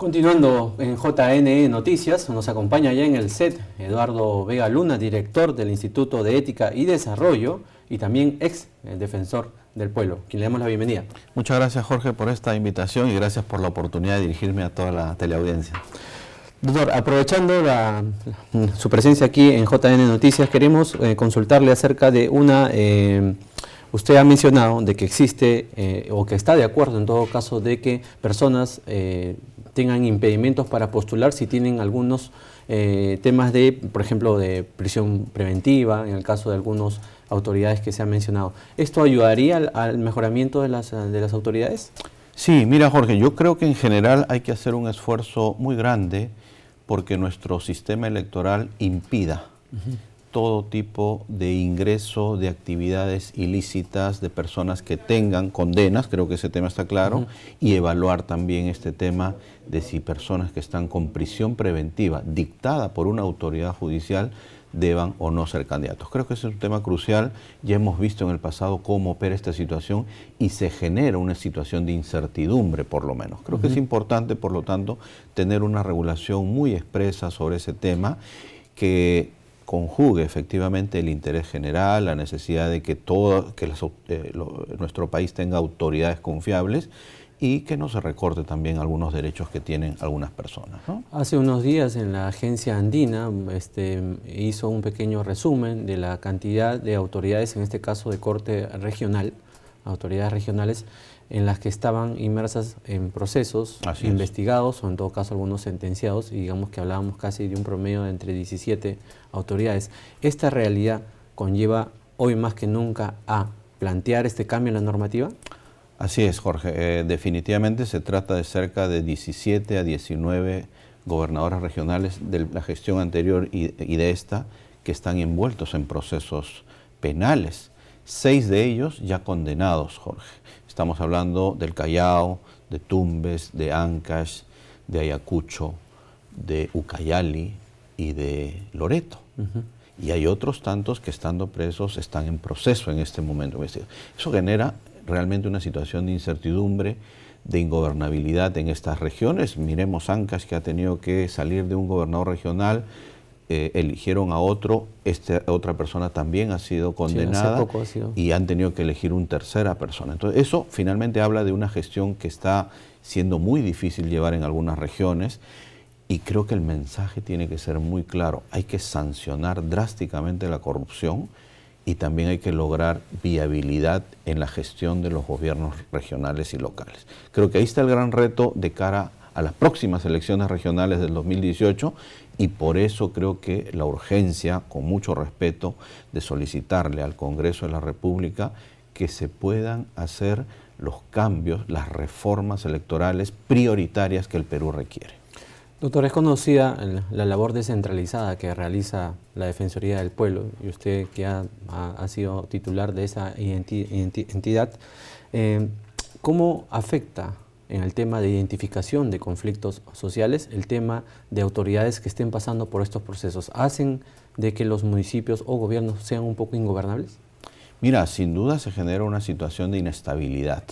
Continuando en JNE Noticias, nos acompaña ya en el set Eduardo Vega Luna, director del Instituto de Ética y Desarrollo y también ex defensor del pueblo, quien le damos la bienvenida. Muchas gracias, Jorge, por esta invitación y gracias por la oportunidad de dirigirme a toda la teleaudiencia. Doctor, aprovechando su presencia aquí en JNE Noticias, queremos consultarle acerca de una... usted ha mencionado de que existe o que está de acuerdo en todo caso de que personas tengan impedimentos para postular si tienen algunos temas de, por ejemplo, de prisión preventiva, en el caso de algunas autoridades que se han mencionado. ¿Esto ayudaría al mejoramiento de las autoridades? Sí, mira, Jorge, yo creo que en general hay que hacer un esfuerzo muy grande porque nuestro sistema electoral impida todo tipo de ingreso de actividades ilícitas de personas que tengan condenas, creo que ese tema está claro, y evaluar también este tema de si personas que están con prisión preventiva dictada por una autoridad judicial deban o no ser candidatos. Creo que ese es un tema crucial, ya hemos visto en el pasado cómo opera esta situación y se genera una situación de incertidumbre por lo menos. Creo que es importante, por lo tanto, tener una regulación muy expresa sobre ese tema que conjugue efectivamente el interés general, la necesidad de que nuestro país tenga autoridades confiables y que no se recorte también algunos derechos que tienen algunas personas, ¿no? Hace unos días en la agencia andina hizo un pequeño resumen de la cantidad de autoridades, en este caso de corte regional, autoridades regionales, en las que estaban inmersas en procesos investigados o en todo caso algunos sentenciados, y digamos que hablábamos casi de un promedio de entre 17 autoridades. Esta realidad conlleva hoy más que nunca a plantear este cambio en la normativa. Así es, Jorge. Definitivamente se trata de cerca de 17 a 19 gobernadores regionales de la gestión anterior y de esta que están envueltos en procesos penales. 6 de ellos ya condenados, Jorge. Estamos hablando del Callao, de Tumbes, de Ancash, de Ayacucho, de Ucayali y de Loreto. Y hay otros tantos que estando presos están en proceso en este momento. Eso genera realmente una situación de incertidumbre, de ingobernabilidad en estas regiones. Miremos Ancash, que ha tenido que salir de un gobernador regional, eligieron a otro, otra persona también ha sido condenada y han tenido que elegir una tercera persona. Entonces eso finalmente habla de una gestión que está siendo muy difícil llevar en algunas regiones y creo que el mensaje tiene que ser muy claro. Hay que sancionar drásticamente la corrupción y también hay que lograr viabilidad en la gestión de los gobiernos regionales y locales. Creo que ahí está el gran reto de cara a las próximas elecciones regionales del 2018 y por eso creo que la urgencia, con mucho respeto, de solicitarle al Congreso de la República que se puedan hacer los cambios, las reformas electorales prioritarias que el Perú requiere. Doctor, es conocida la labor descentralizada que realiza la Defensoría del Pueblo y usted que ha sido titular de esa entidad, ¿cómo afecta en el tema de identificación de conflictos sociales el tema de autoridades que estén pasando por estos procesos? ¿Hacen de que los municipios o gobiernos sean un poco ingobernables? Mira, sin duda se genera una situación de inestabilidad,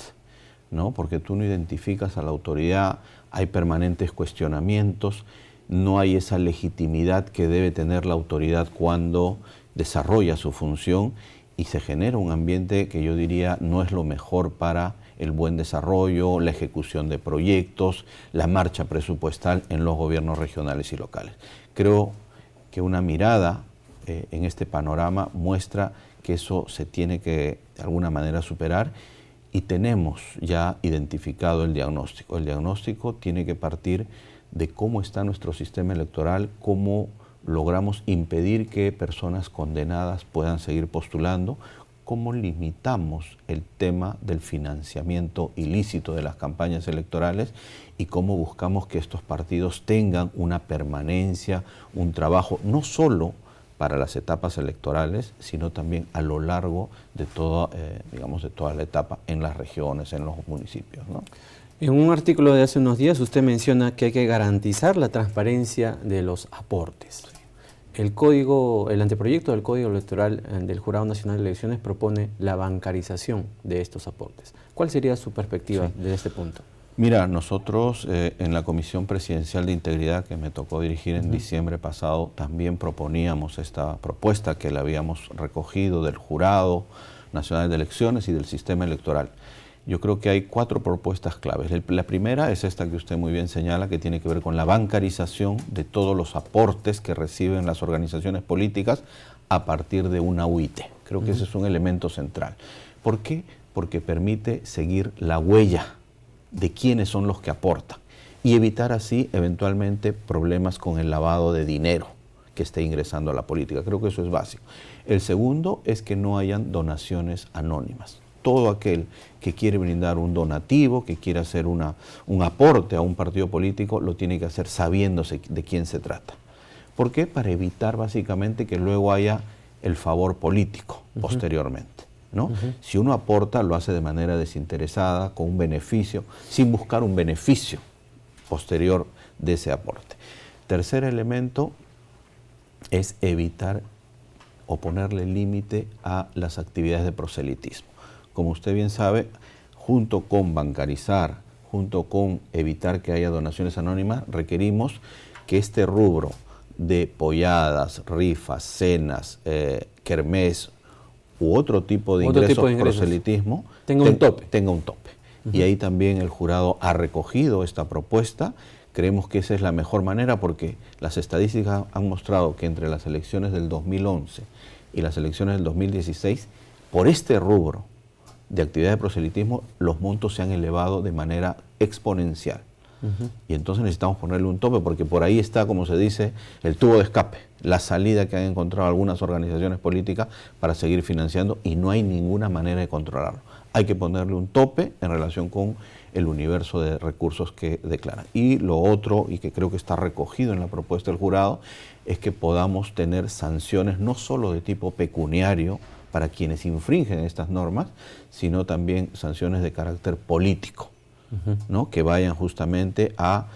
¿no? Porque tú no identificas a la autoridad, hay permanentes cuestionamientos, no hay esa legitimidad que debe tener la autoridad cuando desarrolla su función y se genera un ambiente que yo diría no es lo mejor para el buen desarrollo, la ejecución de proyectos, la marcha presupuestal en los gobiernos regionales y locales. Creo que una mirada en este panorama muestra que eso se tiene que de alguna manera superar y tenemos ya identificado el diagnóstico. El diagnóstico tiene que partir de cómo está nuestro sistema electoral, cómo logramos impedir que personas condenadas puedan seguir postulando, cómo limitamos el tema del financiamiento ilícito de las campañas electorales y cómo buscamos que estos partidos tengan una permanencia, un trabajo, no solo para las etapas electorales, sino también a lo largo de toda, digamos, de toda la etapa en las regiones, en los municipios, ¿no? En un artículo de hace unos días usted menciona que hay que garantizar la transparencia de los aportes. El anteproyecto del Código Electoral del Jurado Nacional de Elecciones propone la bancarización de estos aportes. ¿Cuál sería su perspectiva desde este punto? Mira, nosotros en la Comisión Presidencial de Integridad que me tocó dirigir en diciembre pasado, también proponíamos esta propuesta que la habíamos recogido del Jurado Nacional de Elecciones y del Sistema Electoral. Yo creo que hay 4 propuestas claves. La primera es esta que usted muy bien señala, que tiene que ver con la bancarización de todos los aportes que reciben las organizaciones políticas a partir de una UIT. Creo que ese es un elemento central. ¿Por qué? Porque permite seguir la huella de quiénes son los que aportan y evitar así eventualmente problemas con el lavado de dinero que esté ingresando a la política. Creo que eso es básico. El segundo es que no hayan donaciones anónimas. Todo aquel que quiere brindar un donativo, que quiere hacer un aporte a un partido político, lo tiene que hacer sabiéndose de quién se trata. ¿Por qué? Para evitar básicamente que luego haya el favor político posteriormente, ¿no? Si uno aporta, lo hace de manera desinteresada, con un beneficio, sin buscar un beneficio posterior de ese aporte. Tercer elemento es evitar o ponerle límite a las actividades de proselitismo. Como usted bien sabe, junto con bancarizar, junto con evitar que haya donaciones anónimas, requerimos que este rubro de polladas, rifas, cenas, kermés u otro tipo de ingresos, proselitismo, tenga un tope. Y ahí también el jurado ha recogido esta propuesta. Creemos que esa es la mejor manera porque las estadísticas han mostrado que entre las elecciones del 2011 y las elecciones del 2016, por este rubro de actividad de proselitismo, los montos se han elevado de manera exponencial. Y entonces necesitamos ponerle un tope porque por ahí está, como se dice, el tubo de escape, la salida que han encontrado algunas organizaciones políticas para seguir financiando y no hay ninguna manera de controlarlo. Hay que ponerle un tope en relación con el universo de recursos que declaran. Y lo otro, y que creo que está recogido en la propuesta del jurado, es que podamos tener sanciones no solo de tipo pecuniario para quienes infringen estas normas, sino también sanciones de carácter político, ¿no? Que vayan justamente a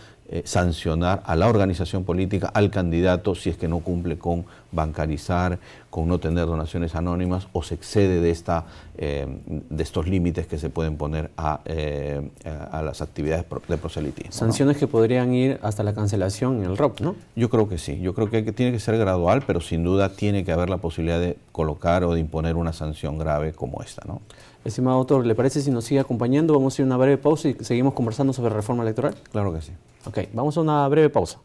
sancionar a la organización política, al candidato, si es que no cumple con bancarizar, con no tener donaciones anónimas o se excede de estos límites que se pueden poner a las actividades de proselitismo. Sanciones, ¿no?, que podrían ir hasta la cancelación en el ROP, ¿no? Yo creo que sí. Yo creo que tiene que ser gradual, pero sin duda tiene que haber la posibilidad de colocar o de imponer una sanción grave como esta, ¿no? Estimado autor, ¿le parece si nos sigue acompañando? Vamos a ir a una breve pausa y seguimos conversando sobre reforma electoral. Claro que sí. Ok, vamos a una breve pausa.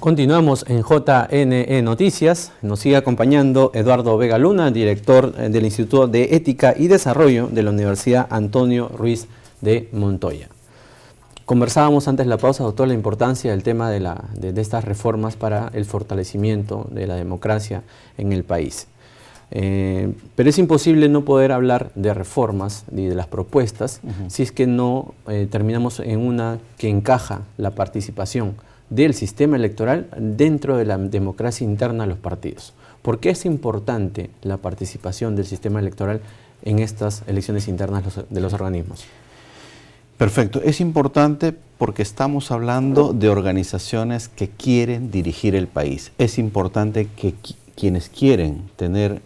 Continuamos en JNE Noticias. Nos sigue acompañando Eduardo Vega Luna, director del Instituto de Ética y Desarrollo de la Universidad Antonio Ruiz de Montoya. Conversábamos antes de la pausa, doctor, la importancia del tema de estas reformas para el fortalecimiento de la democracia en el país. Pero es imposible no poder hablar de reformas y de las propuestas si es que no terminamos en una que encaja la participación del sistema electoral dentro de la democracia interna de los partidos. ¿Por qué es importante la participación del sistema electoral en estas elecciones internas de los organismos? Perfecto. Es importante porque estamos hablando de organizaciones que quieren dirigir el país. Es importante que quienes quieren tener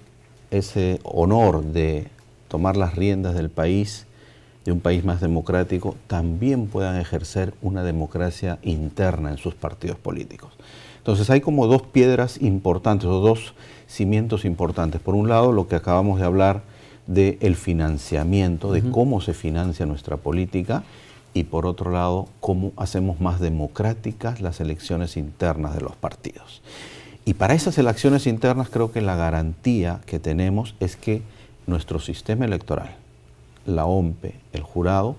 ese honor de tomar las riendas del país, de un país más democrático, también puedan ejercer una democracia interna en sus partidos políticos. Entonces hay como dos piedras importantes o dos cimientos importantes. Por un lado, lo que acabamos de hablar del financiamiento, de cómo se financia nuestra política, y por otro lado, cómo hacemos más democráticas las elecciones internas de los partidos. Y para esas elecciones internas creo que la garantía que tenemos es que nuestro sistema electoral, la OMPE, el jurado,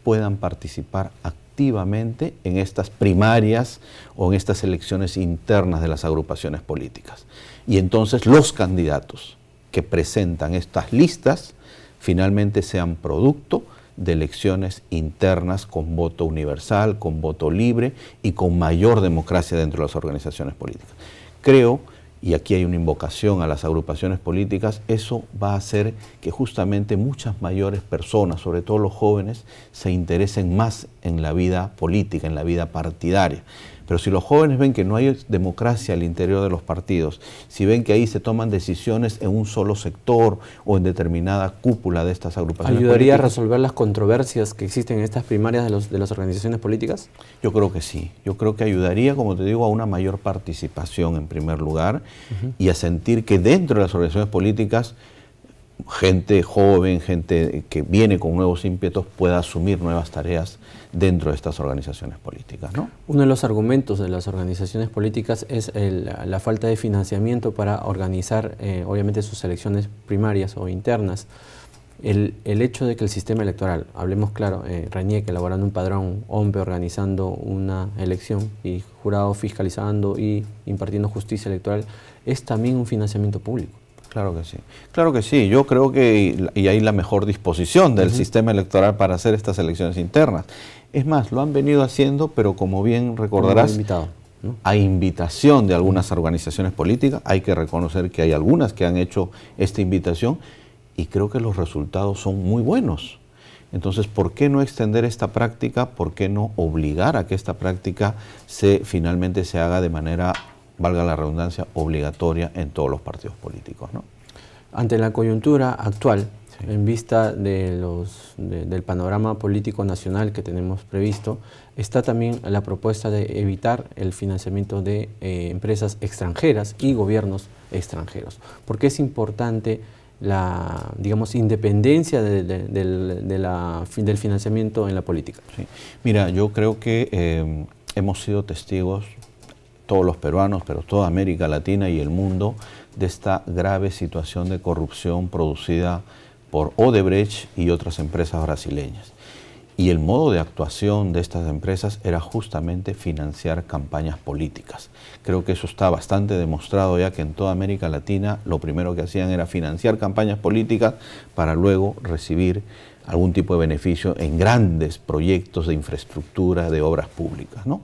puedan participar activamente en estas primarias o en estas elecciones internas de las agrupaciones políticas. Y entonces los candidatos que presentan estas listas finalmente sean producto de elecciones internas con voto universal, con voto libre y con mayor democracia dentro de las organizaciones políticas. Creo y aquí hay una invocación a las agrupaciones políticas, eso va a hacer que justamente muchas mayores personas, sobre todo los jóvenes, se interesen más en la vida política, en la vida partidaria. Pero si los jóvenes ven que no hay democracia al interior de los partidos, si ven que ahí se toman decisiones en un solo sector o en determinada cúpula de estas agrupaciones ¿Ayudaría políticas, a resolver las controversias que existen en estas primarias de las organizaciones políticas? yo creo que sí. Yo creo que ayudaría, como te digo, a una mayor participación en primer lugar y a sentir que dentro de las organizaciones políticas gente joven, gente que viene con nuevos ímpetus pueda asumir nuevas tareas dentro de estas organizaciones políticas, ¿no? Uno de los argumentos de las organizaciones políticas es la falta de financiamiento para organizar, obviamente, sus elecciones primarias o internas. El hecho de que el sistema electoral, hablemos claro, RENIEC elaborando un padrón, OMPE organizando una elección y jurado fiscalizando y impartiendo justicia electoral, es también un financiamiento público. Claro que sí, claro que sí. Yo creo que y hay la mejor disposición del sistema electoral para hacer estas elecciones internas. Es más, lo han venido haciendo, pero como bien recordarás, invitado, ¿no? A invitación de algunas organizaciones políticas. Hay que reconocer que hay algunas que han hecho esta invitación y creo que los resultados son muy buenos. Entonces, ¿por qué no extender esta práctica? ¿Por qué no obligar a que esta práctica finalmente se haga de manera, valga la redundancia, obligatoria en todos los partidos políticos, ¿no? Ante la coyuntura actual, Sí. en vista del panorama político nacional que tenemos previsto, está también la propuesta de evitar el financiamiento de empresas extranjeras y gobiernos extranjeros. Porque es importante la, digamos, independencia del financiamiento en la política. Sí. Mira, yo creo que hemos sido testigos, todos los peruanos, pero toda América Latina y el mundo, de esta grave situación de corrupción producida por Odebrecht y otras empresas brasileñas. Y el modo de actuación de estas empresas era justamente financiar campañas políticas. Creo que eso está bastante demostrado ya, que en toda América Latina lo primero que hacían era financiar campañas políticas para luego recibir algún tipo de beneficio en grandes proyectos de infraestructura, de obras públicas, ¿no?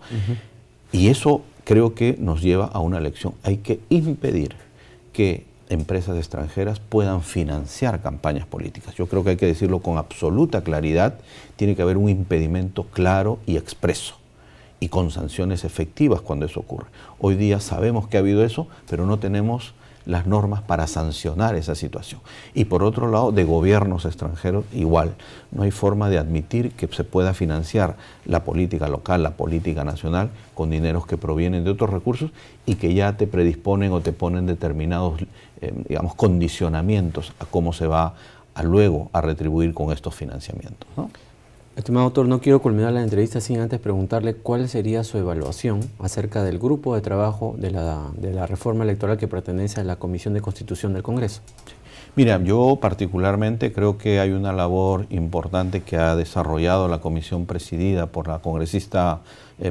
Y eso creo que nos lleva a una lección. Hay que impedir que empresas extranjeras puedan financiar campañas políticas. Yo creo que hay que decirlo con absoluta claridad. Tiene que haber un impedimento claro y expreso y con sanciones efectivas cuando eso ocurre. Hoy día sabemos que ha habido eso, pero no tenemos las normas para sancionar esa situación. Y por otro lado, de gobiernos extranjeros igual. No hay forma de admitir que se pueda financiar la política local, la política nacional, con dineros que provienen de otros recursos y que ya te predisponen o te ponen determinados, digamos, condicionamientos a cómo se va luego a retribuir con estos financiamientos, ¿no? Estimado doctor, no quiero culminar la entrevista sin antes preguntarle cuál sería su evaluación acerca del grupo de trabajo de la reforma electoral que pertenece a la Comisión de Constitución del Congreso. Mira, yo particularmente creo que hay una labor importante que ha desarrollado la comisión presidida por la congresista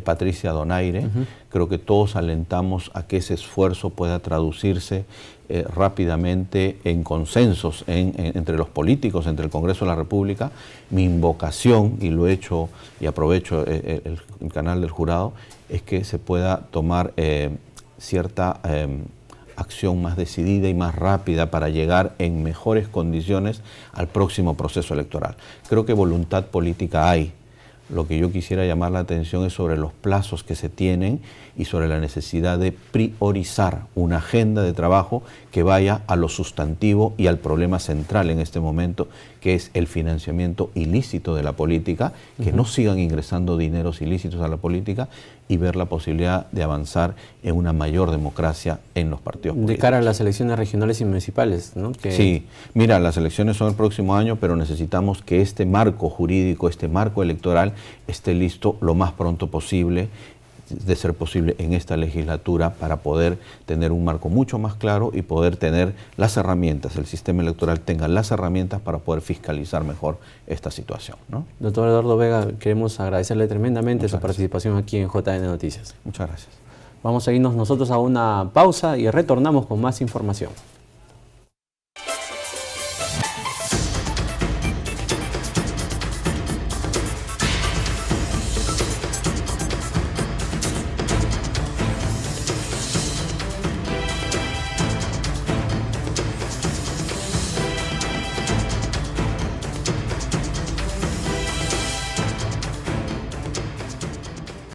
Patricia Donaire. Creo que todos alentamos a que ese esfuerzo pueda traducirse rápidamente en consensos entre los políticos, entre el Congreso de la República. Mi invocación, y lo he hecho y aprovecho el canal del jurado, es que se pueda tomar cierta acción más decidida y más rápida para llegar en mejores condiciones al próximo proceso electoral. Creo que voluntad política hay. Lo que yo quisiera llamar la atención es sobre los plazos que se tienen y sobre la necesidad de priorizar una agenda de trabajo que vaya a lo sustantivo y al problema central en este momento, que es el financiamiento ilícito de la política, que no sigan ingresando dineros ilícitos a la política, y ver la posibilidad de avanzar en una mayor democracia en los partidos políticos. De cara a las elecciones regionales y municipales, ¿no? Sí, mira, las elecciones son el próximo año, pero necesitamos que este marco jurídico, este marco electoral, esté listo lo más pronto posible, de ser posible en esta legislatura, para poder tener un marco mucho más claro y poder tener las herramientas, el sistema electoral tenga las herramientas para poder fiscalizar mejor esta situación, ¿no? Doctor Eduardo Vega, queremos agradecerle tremendamente su participación aquí en JN Noticias. Muchas gracias. Vamos a irnos nosotros a una pausa y retornamos con más información.